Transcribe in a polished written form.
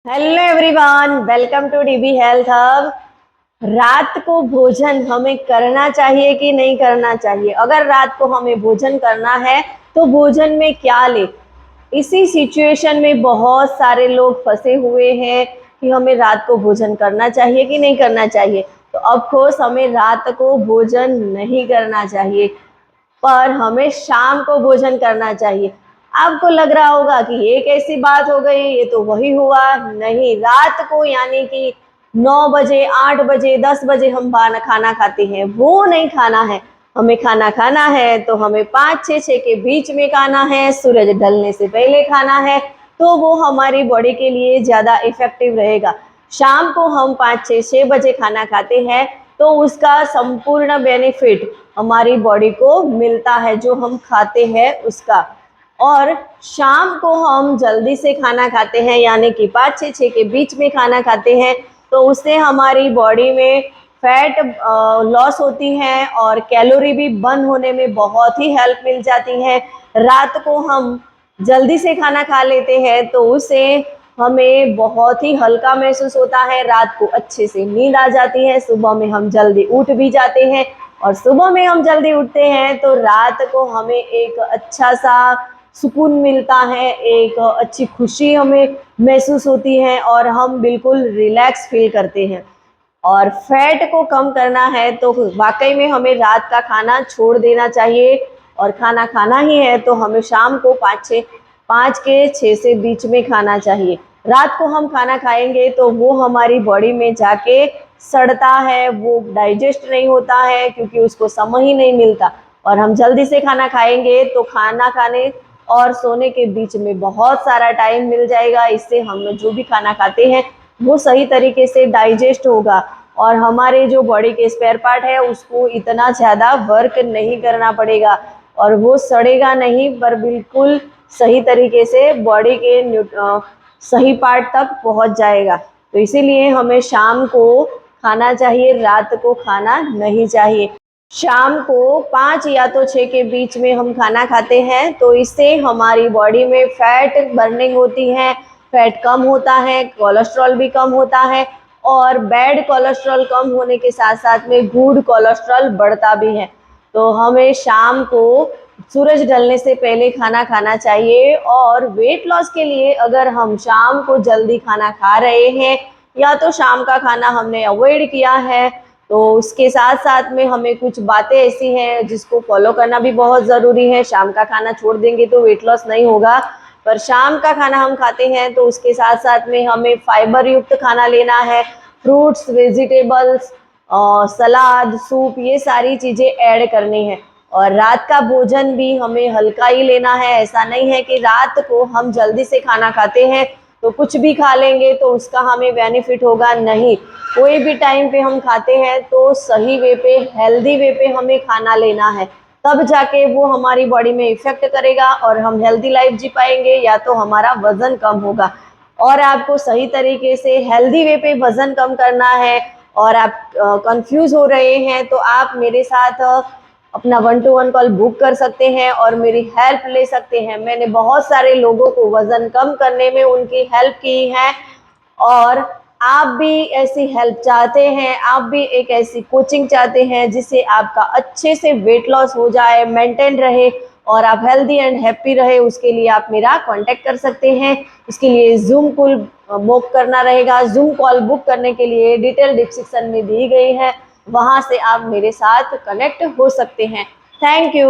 Hello everyone, welcome to DB health hub. रात को भोजन हमें करना चाहिए कि नहीं करना चाहिए? अगर रात को हमें भोजन करना है तो भोजन में क्या ले? इसी सिचुएशन में बहुत सारे लोग फंसे हुए हैं कि हमें रात को भोजन करना चाहिए कि नहीं करना चाहिए। तो ऑफ कोर्स हमें रात को भोजन नहीं करना चाहिए, पर हमें शाम को भोजन करना चाहिए। आपको लग रहा होगा कि ये कैसी बात हो गई, ये तो वही हुआ। नहीं, रात को यानी कि 9 बजे, 8 बजे, 10 बजे हम खाना खाते हैं, वो नहीं खाना है। हमें खाना खाना है तो हमें 5-6 के बीच में खाना है, सूरज ढलने से पहले खाना है, तो वो हमारी बॉडी के लिए ज़्यादा इफेक्टिव रहेगा। शाम को हम 5-6 बजे खाना खाते हैं तो उसका संपूर्ण बेनिफिट हमारी बॉडी को मिलता है, जो हम खाते हैं उसका। और शाम को हम जल्दी से खाना खाते हैं यानी कि 5-6 के बीच में खाना खाते हैं, तो उससे हमारी बॉडी में फैट लॉस होती है और कैलोरी भी बर्न होने में बहुत ही हेल्प मिल जाती है। रात को हम जल्दी से खाना खा लेते हैं तो उससे हमें बहुत ही हल्का महसूस होता है, रात को अच्छे से नींद आ जाती है, सुबह में हम जल्दी उठ भी जाते हैं। और सुबह में हम जल्दी उठते हैं तो रात को हमें एक अच्छा सा सुकून मिलता है, एक अच्छी खुशी हमें महसूस होती है और हम बिल्कुल रिलैक्स फील करते हैं। और फैट को कम करना है तो वाकई में हमें रात का खाना छोड़ देना चाहिए, और खाना खाना ही है तो हमें शाम को 5 के 6 से बीच में खाना चाहिए। रात को हम खाना खाएंगे तो वो हमारी बॉडी में जाके सड़ता है, वो डाइजेस्ट नहीं होता है क्योंकि उसको समय ही नहीं मिलता। और हम जल्दी से खाना खाएंगे तो खाना खाने और सोने के बीच में बहुत सारा टाइम मिल जाएगा। इससे हम जो भी खाना खाते हैं वो सही तरीके से डाइजेस्ट होगा और हमारे जो बॉडी के स्पेयर पार्ट है उसको इतना ज़्यादा वर्क नहीं करना पड़ेगा और वो सड़ेगा नहीं, पर बिल्कुल सही तरीके से बॉडी के सही पार्ट तक पहुंच जाएगा। तो इसीलिए हमें शाम को खाना चाहिए, रात को खाना नहीं चाहिए। शाम को 5 या तो 6 के बीच में हम खाना खाते हैं तो इससे हमारी बॉडी में फैट बर्निंग होती है, फैट कम होता है, कोलेस्ट्रॉल भी कम होता है। और बैड कोलेस्ट्रॉल कम होने के साथ साथ में गुड कोलेस्ट्रॉल बढ़ता भी है। तो हमें शाम को सूरज ढलने से पहले खाना खाना चाहिए। और वेट लॉस के लिए अगर हम शाम को जल्दी खाना खा रहे हैं या तो शाम का खाना हमने अवॉइड किया है, तो उसके साथ साथ में हमें कुछ बातें ऐसी हैं जिसको फॉलो करना भी बहुत ज़रूरी है। शाम का खाना छोड़ देंगे तो वेट लॉस नहीं होगा, पर शाम का खाना हम खाते हैं तो उसके साथ साथ में हमें फाइबर युक्त खाना लेना है, फ्रूट्स, वेजिटेबल्स, सलाद, सूप, ये सारी चीज़ें ऐड करनी है। और रात का भोजन भी हमें हल्का ही लेना है। ऐसा नहीं है कि रात को हम जल्दी से खाना खाते हैं तो कुछ भी खा लेंगे तो उसका हमें बेनिफिट होगा, नहीं। कोई भी टाइम पे हम खाते हैं तो सही वे पे, हेल्दी वे पे हमें खाना लेना है, तब जाके वो हमारी बॉडी में इफेक्ट करेगा और हम हेल्दी लाइफ जी पाएंगे या तो हमारा वजन कम होगा। और आपको सही तरीके से हेल्दी वे पे वजन कम करना है और आप कंफ्यूज हो रहे हैं तो आप मेरे साथ अपना 1-to-1 कॉल बुक कर सकते हैं और मेरी हेल्प ले सकते हैं। मैंने बहुत सारे लोगों को वजन कम करने में उनकी हेल्प की है, और आप भी ऐसी हेल्प चाहते हैं, आप भी एक ऐसी कोचिंग चाहते हैं जिससे आपका अच्छे से वेट लॉस हो जाए, मेंटेन रहे और आप हेल्दी एंड हैप्पी रहे, उसके लिए आप मेरा कांटेक्ट कर सकते हैं। इसके लिए जूम कॉल बुक करना रहेगा। जूम कॉल बुक करने के लिए डिटेल डिस्क्रिप्शन में दी गई है, वहां से आप मेरे साथ कनेक्ट हो सकते हैं। Thank you.